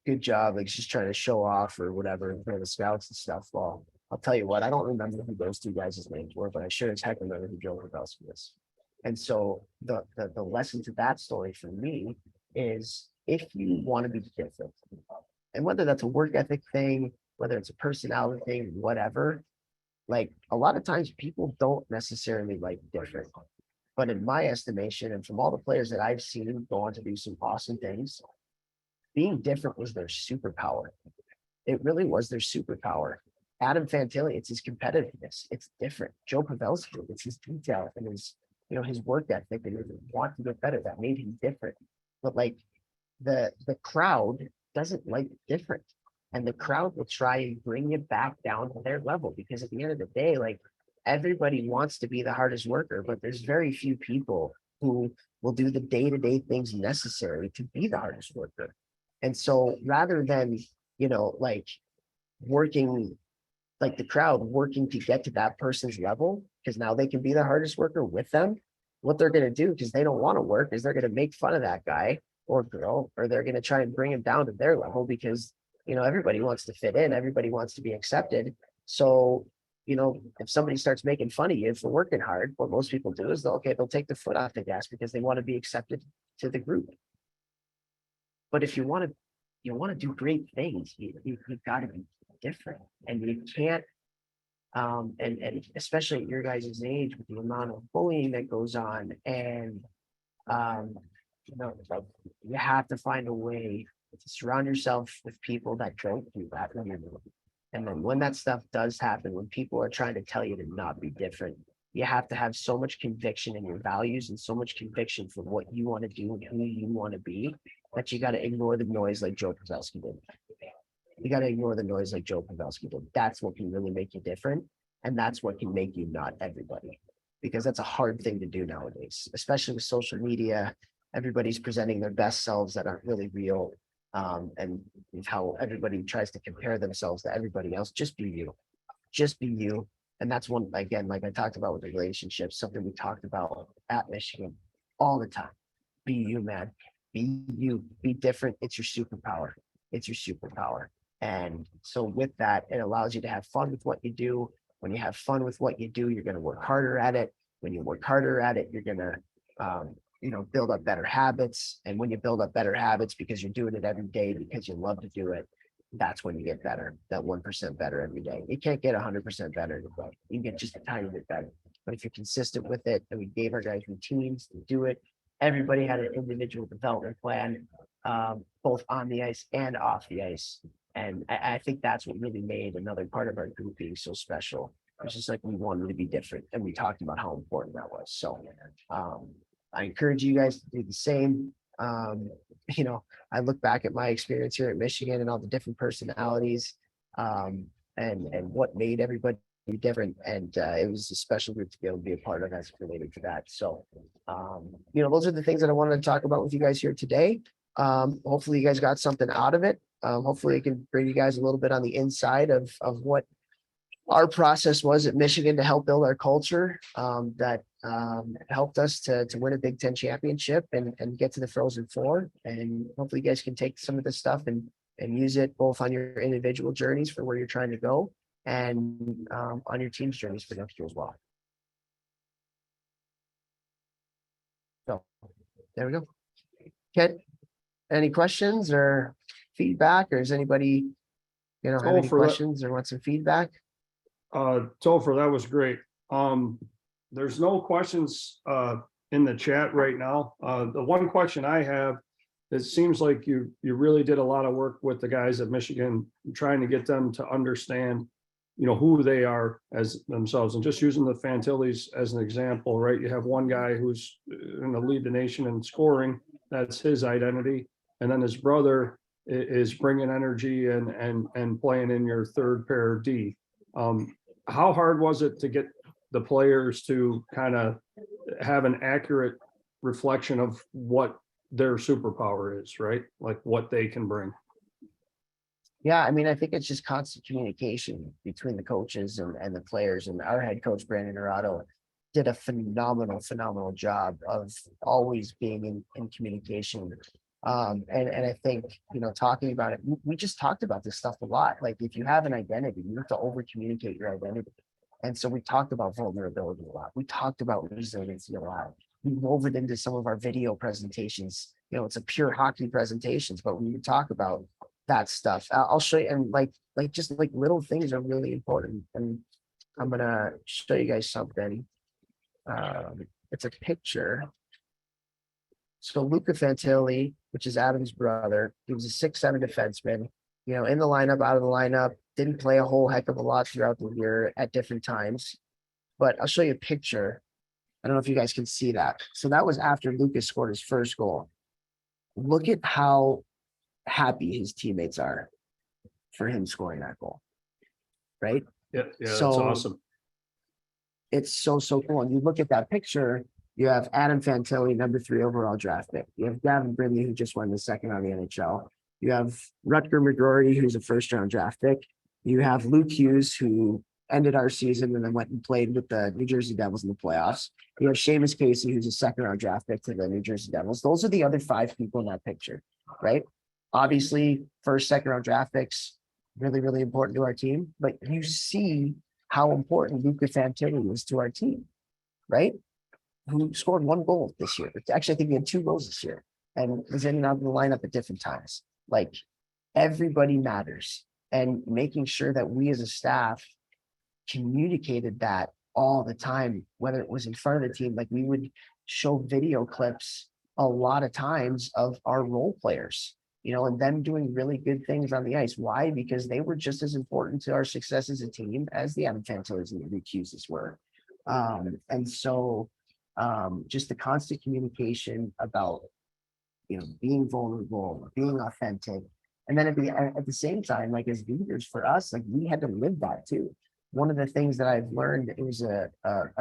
Speaker 1: good job, like just trying to show off or whatever in front of the scouts and stuff. Well, I'll tell you what, I don't remember who those 2 guys' names were, but I sure as heck remember who Joe Pavelski is. And so the lesson to that story for me is, if you want to be different, and whether that's a work ethic thing, whether it's a personality thing, whatever, like a lot of times people don't necessarily like different. But in my estimation, and from all the players that I've seen go on to do some awesome things, being different was their superpower. It really was their superpower. Adam Fantilli, it's his competitiveness. It's different. Joe Pavelski, it's his detail and his work ethic and his want to get better. That made him different. But like the crowd doesn't like different. And the crowd will try and bring you back down to their level, because at the end of the day, like, everybody wants to be the hardest worker, but there's very few people who will do the day-to-day things necessary to be the hardest worker. And so rather than, like working, like the crowd working to get to that person's level, because now they can be the hardest worker with them, what they're going to do, because they don't want to work, is they're going to make fun of that guy or girl, or they're going to try and bring him down to their level, because, everybody wants to fit in, everybody wants to be accepted. So, if somebody starts making fun of you for working hard, what most people do is they'll take their foot off the gas because they want to be accepted to the group. But if you want to do great things, you've got to be different, and you can't And especially at your guys' age with the amount of bullying that goes on, and um, like you have to find a way to surround yourself with people that don't do that when you're little. And then when that stuff does happen, when people are trying to tell you to not be different, you have to have so much conviction in your values and so much conviction for what you want to do and who you want to be, that you got to ignore the noise like Joe Pavelski did. You got to ignore the noise like Joe Pavelski did. That's what can really make you different. And that's what can make you not everybody. Because that's a hard thing to do nowadays, especially with social media. Everybody's presenting their best selves that aren't really real. And how everybody tries to compare themselves to everybody else. Just be you. Just be you. And that's one, again, like I talked about with the relationships, something we talked about at Michigan all the time. Be you, man. Be you. Be different. It's your superpower. It's your superpower. And so with that, it allows you to have fun with what you do. When you have fun with what you do, you're going to work harder at it. When you work harder at it, you're going to, build up better habits. And when you build up better habits because you're doing it every day because you love to do it, that's when you get better. That 1% better every day. You can't get 100% better every day. You can get just a tiny bit better. But if you're consistent with it, and we gave our guys routines to do it, everybody had an individual development plan, both on the ice and off the ice. And I think that's what really made another part of our group being so special. It's just like we wanted to be different, and we talked about how important that was. So I encourage you guys to do the same. I look back at my experience here at Michigan and all the different personalities, and what made everybody different. And it was a special group to be able to be a part of as related to that. So, those are the things that I wanted to talk about with you guys here today. Hopefully you guys got something out of it. Hopefully it can bring you guys a little bit on the inside of what our process was at Michigan to help build our culture, that helped us to win a Big Ten championship and get to the Frozen Four. And hopefully you guys can take some of this stuff and use it both on your individual journeys for where you're trying to go, and on your team's journeys for next year as well. So there we go. Ken, any questions or feedback, or is anybody, have any questions or want some feedback?
Speaker 2: Topher, that was great. There's no questions in the chat right now. The one question I have, it seems like you really did a lot of work with the guys at Michigan, trying to get them to understand, who they are as themselves. And just using the Fantillis as an example, right? You have one guy who's going to lead the nation in scoring. That's his identity. And then his brother is bringing energy and playing in your third pair D. How hard was it to get the players to kind of have an accurate reflection of what their superpower is, right? Like what they can bring?
Speaker 1: Yeah, I mean, I think it's just constant communication between the coaches and the players. And our head coach, Brandon Arado, did a phenomenal job of always being in communication. And I think, talking about it, we just talked about this stuff a lot. Like, if you have an identity, you have to over communicate your identity. And so we talked about vulnerability a lot. We talked about resiliency a lot. We wove it into some of our video presentations. It's a pure hockey presentations, but we would talk about that stuff. I'll show you, and just little things are really important. And I'm gonna show you guys something. It's a picture. So Luca Fantilli, which is Adam's brother, he was a 6'7" defenseman, in the lineup, out of the lineup, didn't play a whole heck of a lot throughout the year at different times. But I'll show you a picture. I don't know if you guys can see that. So that was after Lucas scored his first goal. Look at how happy his teammates are for him scoring that goal. Right?
Speaker 2: Yeah, so, that's awesome.
Speaker 1: It's so cool. And you look at that picture, you have Adam Fantilli, number 3 overall draft pick. You have Gavin Brindley, who just won the second on the NHL. You have Rutger McGroarty, who's a first-round draft pick. You have Luke Hughes, who ended our season and then went and played with the New Jersey Devils in the playoffs. You have Seamus Casey, who's a second-round draft pick to the New Jersey Devils. Those are the other 5 people in that picture, right? Obviously, first, second-round draft picks, really important to our team. But you see how important Luca Fantilli is to our team, right? Who scored 1 goal this year. Actually, I think he had 2 goals this year and was in and out of the lineup at different times. Like, everybody matters, and making sure that we as a staff communicated that all the time, whether it was in front of the team, like we would show video clips a lot of times of our role players, and them doing really good things on the ice. Why? Because they were just as important to our success as a team as the Adam Fantillis and the Rick Hugheses were. And so just the constant communication about, being vulnerable, being authentic. And then at the same time, like as leaders for us, like we had to live that too. One of the things that I've learned, it was a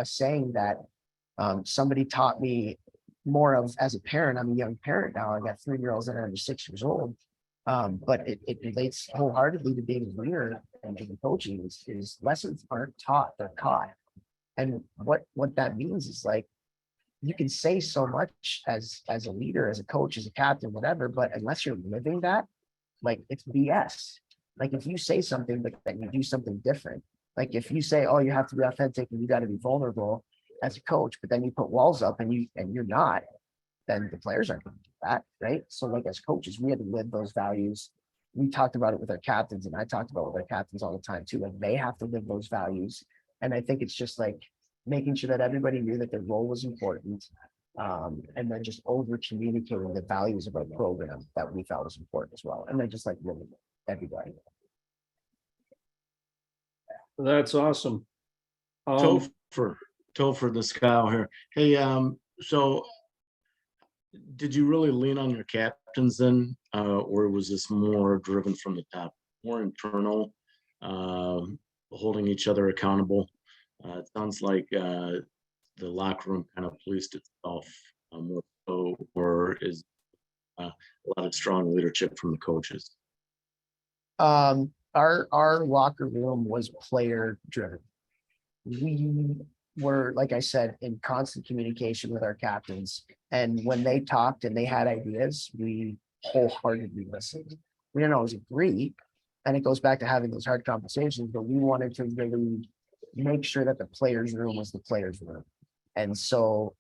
Speaker 1: saying that somebody taught me more of as a parent. I'm a young parent now. I got 3 girls that are under 6 years old. But it relates wholeheartedly to being a leader and coaching is lessons aren't taught, they're caught. And what that means is like you can say so much as a leader, as a coach, as a captain, whatever, but unless you're living that, like it's BS. Like if you say something but then you do something different, like if you say, oh, you have to be authentic and you got to be vulnerable as a coach, but then you put walls up and you're not, then the players aren't going to do that, right? So like as coaches, we had to live those values. We talked about it with our captains, and I talked about it with our captains all the time too. Like they have to live those values. And I think it's just like making sure that everybody knew that their role was important. And then just over communicating the values of our program that we felt was important as well. And then just like living it everybody.
Speaker 2: That's awesome.
Speaker 3: Topher the Scow here. Hey, so did you really lean on your captains then, or was this more driven from the top, more internal, holding each other accountable? It sounds like the locker room kind of policed itself more so, or is a lot of strong leadership from the coaches?
Speaker 1: Our locker room was player driven. We were, like I said, in constant communication with our captains. And when they talked and they had ideas, we wholeheartedly listened. We didn't always agree. And it goes back to having those hard conversations, but we wanted to really make sure that the players' room was the players' room. And so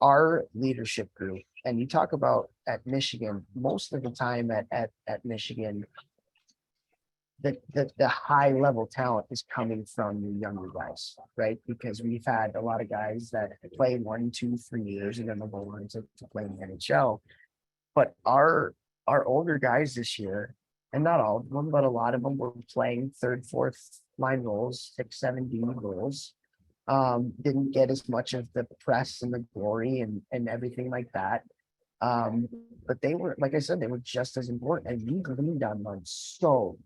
Speaker 1: our leadership group, and you talk about at Michigan, most of the time at Michigan, the high level talent is coming from the younger guys, right? Because we've had a lot of guys that play 1, 2, 3 years and then they'll go on to play in the NHL. But our older guys this year, and not all of them, but a lot of them were playing third, fourth line roles, 6, 7 D roles. Didn't get as much of the press and the glory and everything like that. But they were, like I said, they were just as important, and we leaned on them so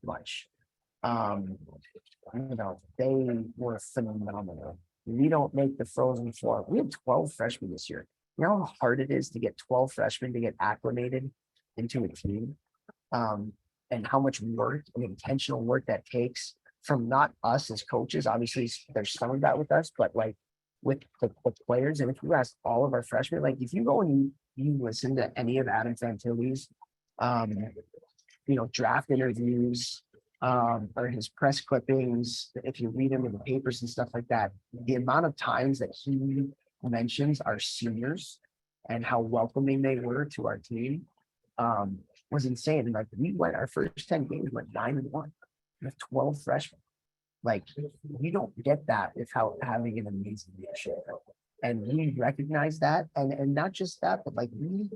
Speaker 1: much. They were phenomenal. We don't make the Frozen Four. We have 12 freshmen this year. You know how hard it is to get 12 freshmen to get acclimated into a team, and how much work and intentional work that takes from not us as coaches. Obviously, there's some of that with us, but like with the players. And if you ask all of our freshmen, like if you go and you listen to any of Adam Fantilli's, draft interviews, or his press clippings, if you read them in the papers and stuff like that, the amount of times that he mentions our seniors and how welcoming they were to our team was insane. And like our first 10 games went 9-1 with 12 freshmen. Like you don't get that without having an amazing leadership. And we recognize that. And not just that, but like it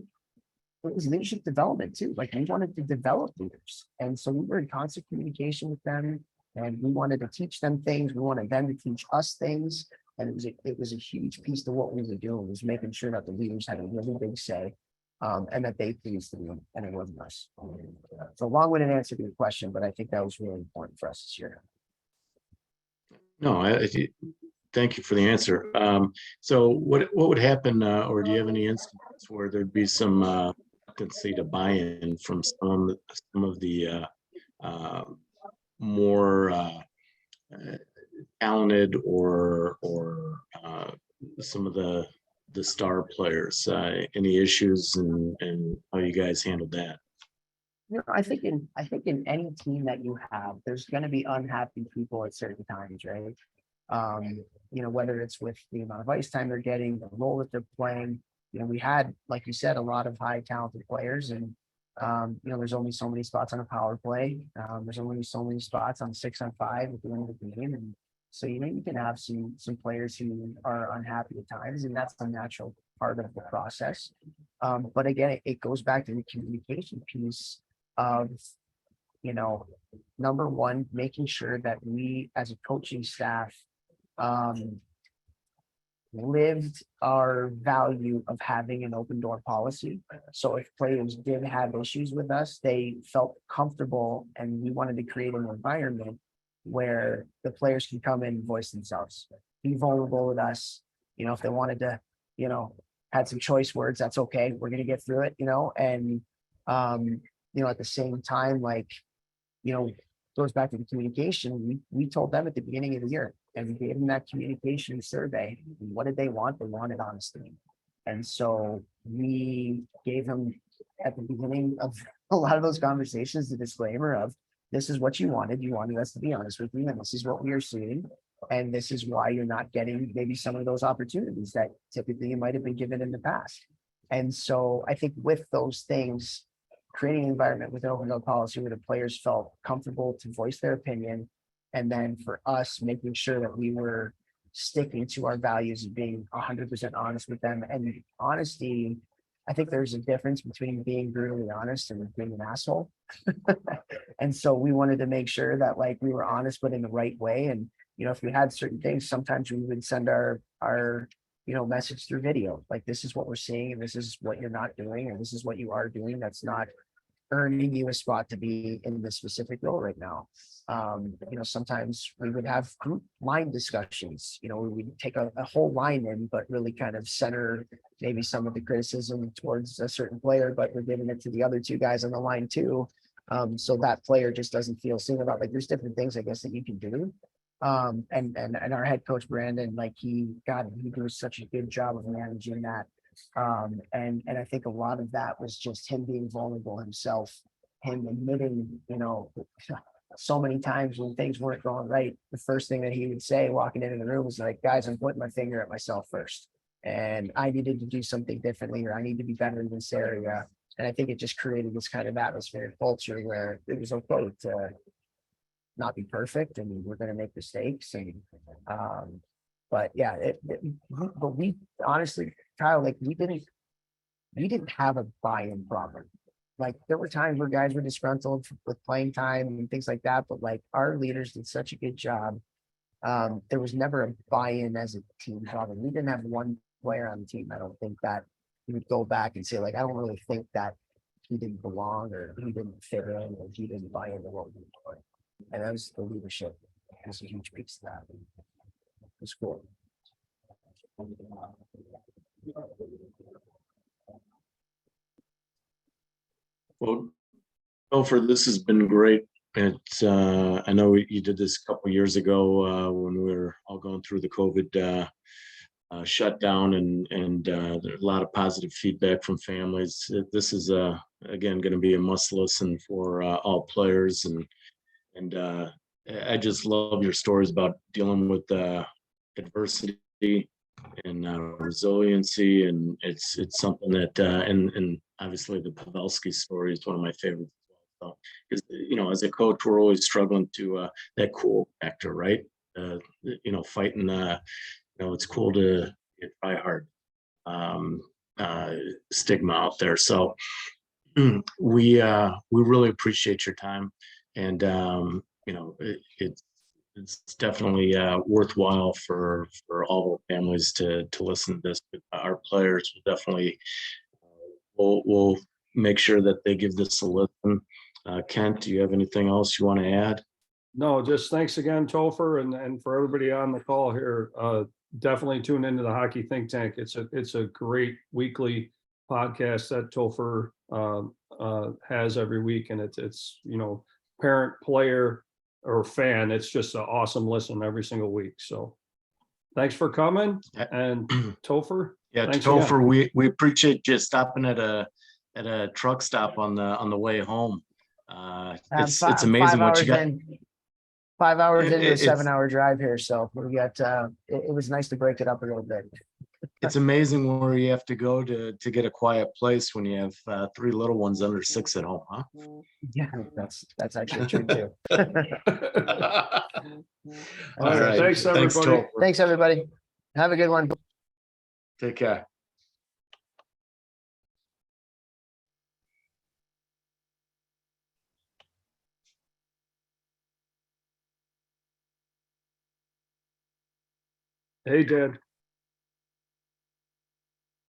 Speaker 1: was leadership development too. Like we wanted to develop leaders. And so we were in constant communication with them, and we wanted to teach them things. We wanted them to teach us things. And it was a huge piece to what we were doing, was making sure that the leaders had a really big say, and that they pleased the room, and it wasn't us. It's a long-winded answer to your question, but I think that was really important for us this year.
Speaker 3: No, thank you for the answer. So what would happen, or do you have any instances where there'd be some reluctancy to buy-in from some of the more talented or some of the star players? Any issues and how you guys handled that?
Speaker 1: I think in any team that you have, there's going to be unhappy people at certain times, right? Whether it's with the amount of ice time they're getting, the role that they're playing. We had, like you said, a lot of high talented players, and There's only so many spots on a power play. There's only so many spots on 6-on-5 at the end of the game. And so, you can have some players who are unhappy at times, and that's a natural part of the process. But again, it goes back to the communication piece of, number one, making sure that we as a coaching staff lived our value of having an open door policy. So if players did have issues with us, they felt comfortable, and we wanted to create an environment where the players can come in and voice themselves, be vulnerable with us. If they wanted to, had some choice words, that's okay. We're going to get through it, and, at the same time, goes back to the communication. We told them at the beginning of the year, and we gave them that communication survey. What did they want? They wanted honesty. And so we gave them at the beginning of a lot of those conversations the disclaimer of, this is what you wanted. You wanted us to be honest with you, and this is what we are seeing. And this is why you're not getting maybe some of those opportunities that typically you might have been given in the past. And so I think with those things, creating an environment with an open door policy where the players felt comfortable to voice their opinion. And then for us, making sure that we were sticking to our values of being 100% honest with them. And honesty, I think there's a difference between being brutally honest and being an asshole. And so we wanted to make sure that we were honest, but in the right way. And, if we had certain things, sometimes we would send our message through video. This is what we're seeing, and this is what you're not doing, and this is what you are doing. That's not earning you a spot to be in this specific role right now. Sometimes we would have group line discussions. We would take a whole line in, but really kind of center maybe some of the criticism towards a certain player, but we're giving it to the other two guys on the line too. So that player just doesn't feel seen about. There's different things, I guess, that you can do. And our head coach Brandon, he does such a good job of managing that. And I think a lot of that was just him being vulnerable himself, him admitting, so many times when things weren't going right, the first thing that he would say walking into the room was guys, I'm pointing my finger at myself first, and I needed to do something differently, or I need to be better in this area. And I think it just created this kind of atmosphere and culture where it was okay to not be perfect, and we're going to make mistakes. And but yeah, but we honestly, Kyle, we didn't have a buy-in problem. There were times where guys were disgruntled with playing time and things like that, but our leaders did such a good job. There was never a buy-in as a team problem. We didn't have one player on the team, I don't think, that we would go back and say I don't really think that he didn't belong, or he didn't fit in, or he didn't buy into what we were doing. And that was the leadership. It was a huge piece of that. It was cool.
Speaker 3: Well, Topher, this has been great. It's I know you did this a couple years ago when we were all going through the COVID shutdown, and there's a lot of positive feedback from families. This is again going to be a must listen for all players, and I just love your stories about dealing with adversity and resiliency, and it's something that and obviously the Pavelski story is one of my favorites. So, because as a coach, we're always struggling to that cool factor, right? Fighting. It's cool to try hard. Stigma out there. So we really appreciate your time, and it's definitely worthwhile for all the families to listen to this. Our players will definitely we'll make sure that they give this a listen. Kent, do you have anything else you want to add?
Speaker 2: No, just thanks again, Topher, and for everybody on the call here. Definitely tune into the Hockey Think Tank. It's a great weekly podcast that Topher has every week, and it's parent, player, or fan. It's just an awesome listen every single week. So thanks for coming, and Topher.
Speaker 3: Yeah,
Speaker 2: thanks
Speaker 3: Topher,
Speaker 2: again.
Speaker 3: we appreciate you stopping at a truck stop on the way home. It's amazing what you got.
Speaker 1: 5 hours into a
Speaker 3: It's
Speaker 1: 7-hour drive here, so we got. It was nice to break it up a little bit.
Speaker 3: It's amazing where you have to go to get a quiet place when you have 3 little ones under 6 at home, huh?
Speaker 1: Yeah, that's actually true too.
Speaker 2: All
Speaker 3: All
Speaker 2: right,
Speaker 3: right.
Speaker 2: thanks, everybody.
Speaker 3: Topher.
Speaker 1: Thanks, everybody. Have a good one.
Speaker 3: Take care.
Speaker 2: Hey, Dad.